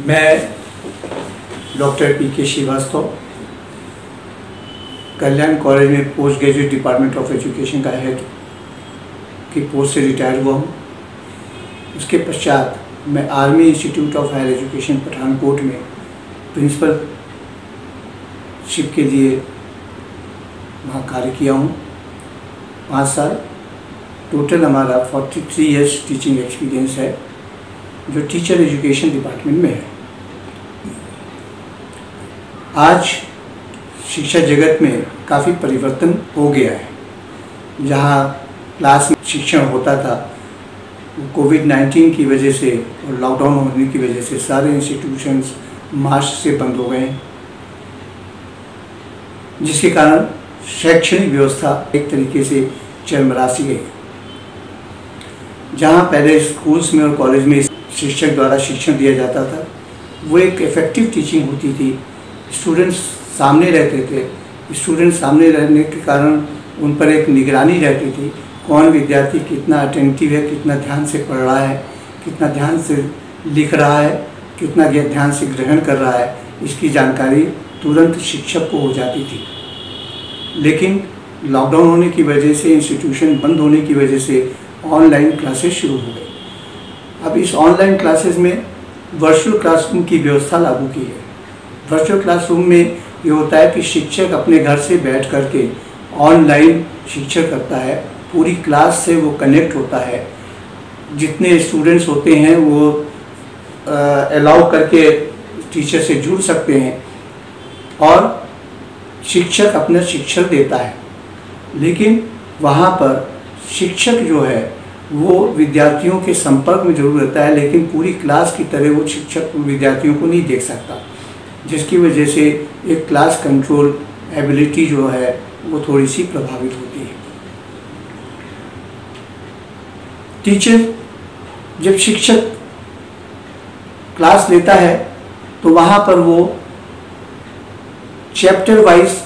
मैं doctor P K. Srivastava Kalyan college में post graduate department of education का हेड की पोस्ट से रिटायर हुआ हूँ। उसके पश्चात मैं army institute of higher education Pathankot में प्रिंसिपलशिप के लिए वहाँ कार्य किया हूँ। 5 साल टोटल हमारा 43 ईयर्स टीचिंग एक्सपीरियंस है, जो टीचर एजुकेशन डिपार्टमेंट में है। आज शिक्षा जगत में काफ़ी परिवर्तन हो गया है। जहाँ क्लास में शिक्षण होता था, कोविड-19 की वजह से और लॉकडाउन होने की वजह से सारे इंस्टीट्यूशंस मार्च से बंद हो गए हैं, जिसके कारण शैक्षणिक व्यवस्था एक तरीके से चरमरा-सी गई। जहाँ पहले स्कूल्स में और कॉलेज में शिक्षक द्वारा शिक्षण दिया जाता था, वो एक इफ़ेक्टिव टीचिंग होती थी। स्टूडेंट्स सामने रहते थे, स्टूडेंट सामने रहने के कारण उन पर एक निगरानी रहती थी, कौन विद्यार्थी कितना अटेंटिव है, कितना ध्यान से पढ़ रहा है, कितना ध्यान से लिख रहा है, कितना ध्यान से ग्रहण कर रहा है, इसकी जानकारी तुरंत शिक्षक को हो जाती थी। लेकिन लॉकडाउन होने की वजह से, इंस्टीट्यूशन बंद होने की वजह से ऑनलाइन क्लासेस शुरू हो गई। अब इस ऑनलाइन क्लासेस में वर्चुअल क्लासरूम की व्यवस्था लागू की है। वर्चुअल क्लासरूम में ये होता है कि शिक्षक अपने घर से बैठ करके ऑनलाइन शिक्षण करता है, पूरी क्लास से वो कनेक्ट होता है। जितने स्टूडेंट्स होते हैं वो अलाउ करके टीचर से जुड़ सकते हैं और शिक्षक अपना शिक्षण देता है। लेकिन वहाँ पर शिक्षक जो है वो विद्यार्थियों के संपर्क में जरूर रहता है, लेकिन पूरी क्लास की तरह वो शिक्षक विद्यार्थियों को नहीं देख सकता, जिसकी वजह से एक क्लास कंट्रोल एबिलिटी जो है वो थोड़ी सी प्रभावित होती है। टीचर जब शिक्षक क्लास लेता है तो वहाँ पर वो चैप्टर वाइज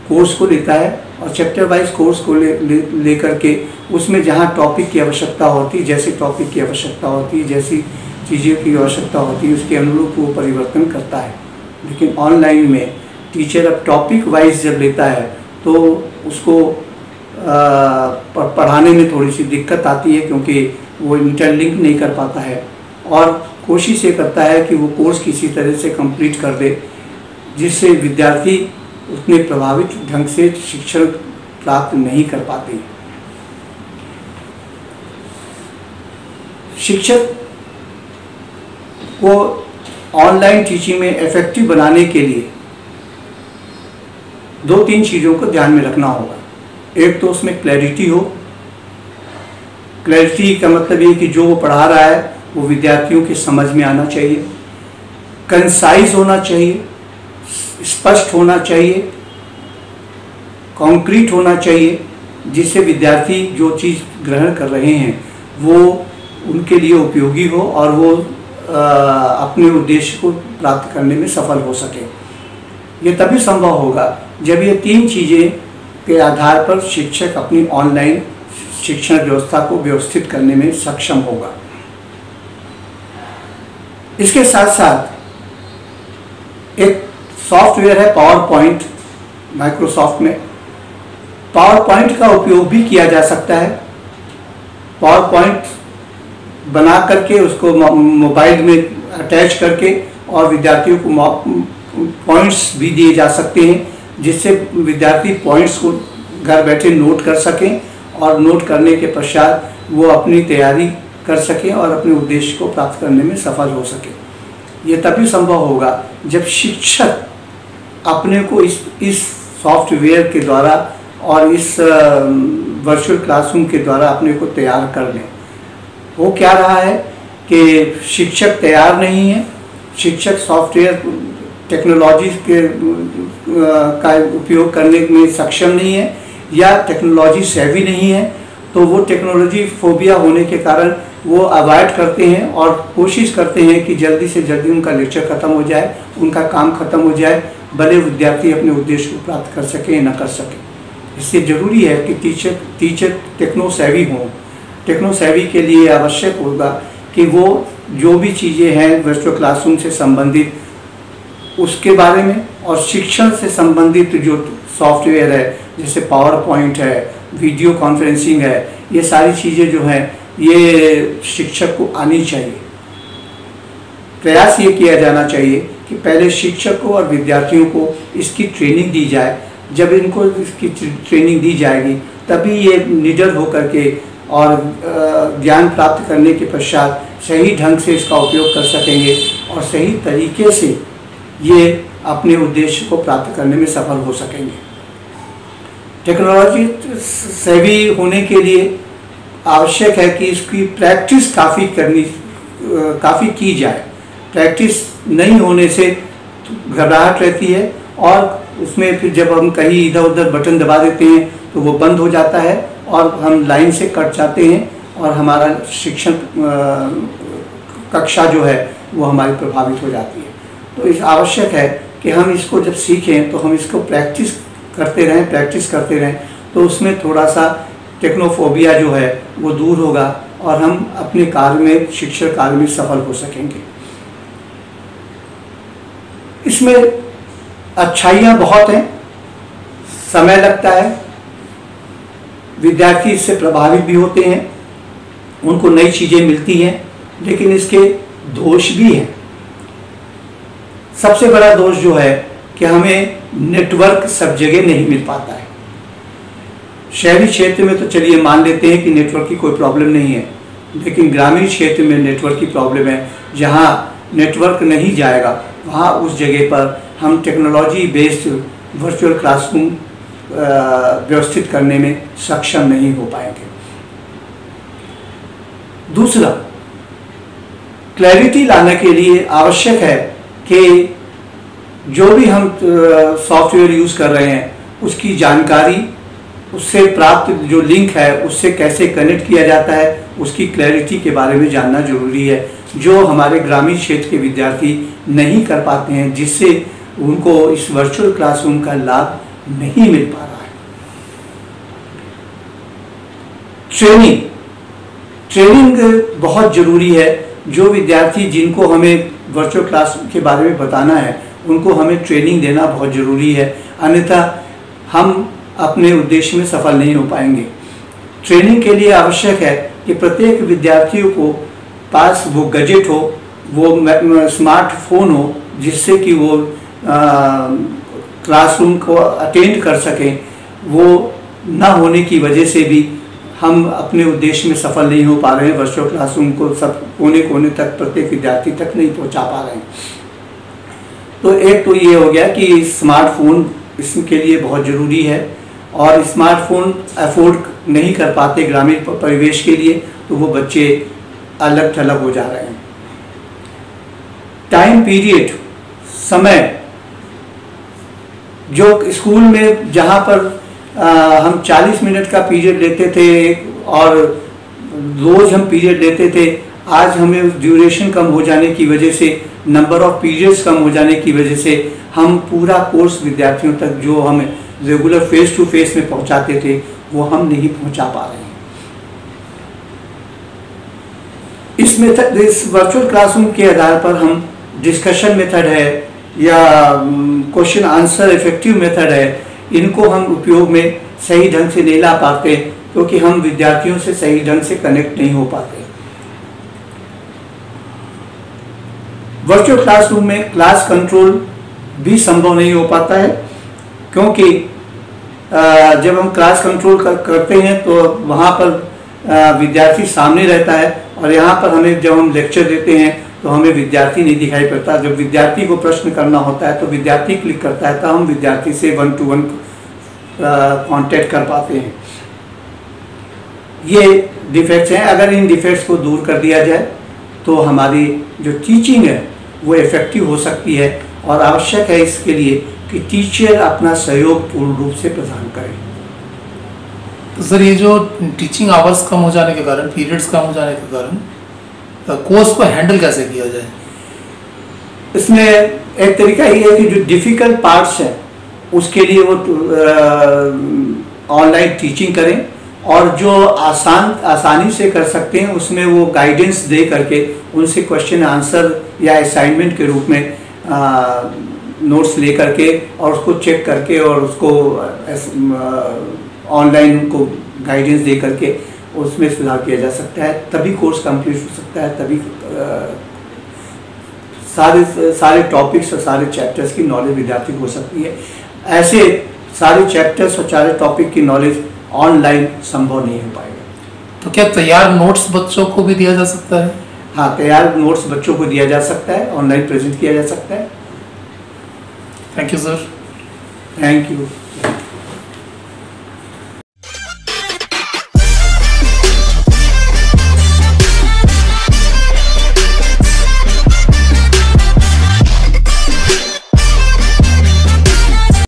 कोर्स को लेता है और चैप्टर वाइज कोर्स को ले करके उसमें जहाँ टॉपिक की आवश्यकता होती है, जैसे टॉपिक की आवश्यकता होती है, जैसी चीज़ों की आवश्यकता होती है, उसके अनुरूप वो परिवर्तन करता है। लेकिन ऑनलाइन में टीचर अब टॉपिक वाइज जब लेता है तो उसको पढ़ाने में थोड़ी सी दिक्कत आती है, क्योंकि वो इंटरलिंक नहीं कर पाता है और कोशिश ये करता है कि वो कोर्स किसी तरह से कंप्लीट कर दे, जिससे विद्यार्थी उतने प्रभावित ढंग से शिक्षण प्राप्त नहीं कर पाते। शिक्षक को ऑनलाइन टीचिंग में इफेक्टिव बनाने के लिए 2-3 चीज़ों को ध्यान में रखना होगा। एक तो उसमें क्लैरिटी हो। क्लैरिटी का मतलब ये कि जो वो पढ़ा रहा है वो विद्यार्थियों के समझ में आना चाहिए, कंसाइज होना चाहिए, स्पष्ट होना चाहिए, कॉन्क्रीट होना चाहिए, जिससे विद्यार्थी जो चीज़ ग्रहण कर रहे हैं वो उनके लिए उपयोगी हो और वो अपने उद्देश्य को प्राप्त करने में सफल हो सके। ये तभी संभव होगा जब ये 3 चीज़ें के आधार पर शिक्षक अपनी ऑनलाइन शिक्षण व्यवस्था को व्यवस्थित करने में सक्षम होगा। इसके साथ साथ एक सॉफ्टवेयर है पावर पॉइंट, माइक्रोसॉफ्ट में। पावर पॉइंट का उपयोग भी किया जा सकता है। पावर पॉइंट बना करके उसको मोबाइल में अटैच करके और विद्यार्थियों को पॉइंट्स भी दिए जा सकते हैं, जिससे विद्यार्थी पॉइंट्स को घर बैठे नोट कर सकें और नोट करने के पश्चात वो अपनी तैयारी कर सकें और अपने उद्देश्य को प्राप्त करने में सफल हो सके। ये तभी संभव होगा जब शिक्षक अपने को इस सॉफ्टवेयर के द्वारा और इस वर्चुअल क्लासरूम के द्वारा अपने को तैयार कर लें। वो क्या रहा है कि शिक्षक तैयार नहीं है, शिक्षक सॉफ्टवेयर टेक्नोलॉजी के का उपयोग करने में सक्षम नहीं है या टेक्नोलॉजी सेवी नहीं है, तो वो टेक्नोलॉजी फोबिया होने के कारण वो अवॉइड करते हैं और कोशिश करते हैं कि जल्दी से जल्दी उनका लेक्चर ख़त्म हो जाए, उनका काम ख़त्म हो जाए, भले विद्यार्थी अपने उद्देश्य को प्राप्त कर सके न कर सके। इससे ज़रूरी है कि टीचर टेक्नो सेवी हों। टेक्नो सेवी के लिए आवश्यक होगा कि वो जो भी चीज़ें हैं वर्चुअल क्लासरूम से संबंधित उसके बारे में, और शिक्षण से संबंधित जो सॉफ्टवेयर है जैसे पावर पॉइंट है, वीडियो कॉन्फ्रेंसिंग है, ये सारी चीज़ें जो हैं ये शिक्षक को आनी चाहिए। प्रयास ये किया जाना चाहिए कि पहले शिक्षक को और विद्यार्थियों को इसकी ट्रेनिंग दी जाए। जब इनको इसकी ट्रेनिंग दी जाएगी तभी ये निडर होकर के और ज्ञान प्राप्त करने के पश्चात सही ढंग से इसका उपयोग कर सकेंगे और सही तरीके से ये अपने उद्देश्य को प्राप्त करने में सफल हो सकेंगे। टेक्नोलॉजी सेवी होने के लिए आवश्यक है कि इसकी प्रैक्टिस काफ़ी की जाए। प्रैक्टिस नहीं होने से घबराहट रहती है और उसमें फिर जब हम कहीं इधर उधर बटन दबा देते हैं तो वो बंद हो जाता है और हम लाइन से कट जाते हैं और हमारा शिक्षण कक्षा जो है वो हमारी प्रभावित हो जाती है। तो इस आवश्यक है कि हम इसको जब सीखें तो हम इसको प्रैक्टिस करते रहें तो उसमें थोड़ा सा टेक्नोफोबिया जो है वो दूर होगा और हम अपने कार्य में, शिक्षण कार्य में सफल हो सकेंगे। इसमें अच्छाइयाँ बहुत हैं, समय लगता है, विद्यार्थी इससे प्रभावित भी होते हैं, उनको नई चीज़ें मिलती हैं, लेकिन इसके दोष भी हैं। सबसे बड़ा दोष जो है कि हमें नेटवर्क सब जगह नहीं मिल पाता है। शहरी क्षेत्र में तो चलिए मान लेते हैं कि नेटवर्क की कोई प्रॉब्लम नहीं है, लेकिन ग्रामीण क्षेत्र में नेटवर्क की प्रॉब्लम है। जहाँ नेटवर्क नहीं जाएगा वहाँ उस जगह पर हम टेक्नोलॉजी बेस्ड वर्चुअल क्लासरूम व्यवस्थित करने में सक्षम नहीं हो पाएंगे। दूसरा, क्लैरिटी लाने के लिए आवश्यक है कि जो भी हम सॉफ्टवेयर यूज़ कर रहे हैं उसकी जानकारी, उससे प्राप्त जो लिंक है उससे कैसे कनेक्ट किया जाता है, उसकी क्लैरिटी के बारे में जानना जरूरी है, जो हमारे ग्रामीण क्षेत्र के विद्यार्थी नहीं कर पाते हैं, जिससे उनको इस वर्चुअल क्लासरूम का लाभ नहीं मिल पा रहा है। ट्रेनिंग बहुत ज़रूरी है। जो विद्यार्थी जिनको हमें वर्चुअल क्लास के बारे में बताना है उनको हमें ट्रेनिंग देना बहुत ज़रूरी है, अन्यथा हम अपने उद्देश्य में सफल नहीं हो पाएंगे। ट्रेनिंग के लिए आवश्यक है कि प्रत्येक विद्यार्थियों को पास वो गैजेट हो, वो स्मार्टफोन हो, जिससे कि वो क्लासरूम को अटेंड कर सकें। वो ना होने की वजह से भी हम अपने उद्देश्य में सफल नहीं हो पा रहे हैं। वर्चुअल क्लासरूम को सब कोने कोने तक, प्रत्येक विद्यार्थी तक नहीं पहुंचा पा रहे हैं। तो एक तो ये हो गया कि स्मार्टफोन इसके लिए बहुत ज़रूरी है, और स्मार्टफोन अफोर्ड नहीं कर पाते ग्रामीण परिवेश के लिए, तो वो बच्चे अलग थलग हो जा रहे हैं। टाइम पीरियड, समय, जो स्कूल में जहाँ पर हम 40 मिनट का पीरियड लेते थे और रोज़ हम पीरियड लेते थे, आज हमें ड्यूरेशन कम हो जाने की वजह से, नंबर ऑफ पीरियड्स कम हो जाने की वजह से हम पूरा कोर्स विद्यार्थियों तक जो हम रेगुलर फेस टू फेस में पहुंचाते थे वो हम नहीं पहुंचा पा रहे हैं। इस मेथड, इस वर्चुअल क्लासरूम के आधार पर हम डिस्कशन मेथड है या क्वेश्चन आंसर इफेक्टिव मेथड है, इनको हम उपयोग में सही ढंग से नहीं ला पाते, क्योंकि हम विद्यार्थियों से सही ढंग से कनेक्ट नहीं हो पाते। वर्चुअल क्लासरूम में क्लास कंट्रोल भी संभव नहीं हो पाता है, क्योंकि जब हम क्लास कंट्रोल करते हैं तो वहाँ पर विद्यार्थी सामने रहता है, और यहाँ पर हमें जब हम लेक्चर देते हैं तो हमें विद्यार्थी नहीं दिखाई पड़ता। जब विद्यार्थी को प्रश्न करना होता है तो विद्यार्थी क्लिक करता है, तो हम विद्यार्थी से 1-to-1 कांटेक्ट कर पाते हैं। ये डिफेक्ट्स हैं। अगर इन डिफेक्ट्स को दूर कर दिया जाए तो हमारी जो टीचिंग है वो इफेक्टिव हो सकती है, और आवश्यक है इसके लिए कि टीचर अपना सहयोग पूर्ण रूप से प्रदान करें। तो सर, ये जो टीचिंग आवर्स कम हो जाने के कारण, पीरियड्स कम हो जाने के कारण कोर्स को हैंडल कैसे किया जाए? इसमें एक तरीका ये है कि जो डिफ़िकल्ट पार्ट्स हैं उसके लिए वो ऑनलाइन टीचिंग करें, और जो आसानी से कर सकते हैं उसमें वो गाइडेंस दे करके उनसे क्वेश्चन आंसर या असाइनमेंट के रूप में नोट्स ले करके और उसको चेक करके और उसको ऑनलाइन उनको गाइडेंस दे करके उसमें सुधार किया जा सकता है, तभी कोर्स कंप्लीट हो सकता है, तभी सारे टॉपिक्स और सारे चैप्टर्स की नॉलेज विद्यार्थी को हो सकती है। ऐसे सारे चैप्टर्स और सारे टॉपिक की नॉलेज ऑनलाइन संभव नहीं हो पाएगा। तो क्या तैयार नोट्स बच्चों को भी दिया जा सकता है? हाँ, तैयार नोट्स बच्चों को दिया जा सकता है, ऑनलाइन प्रेजेंट किया जा सकता है। Thank you sir. Thank you.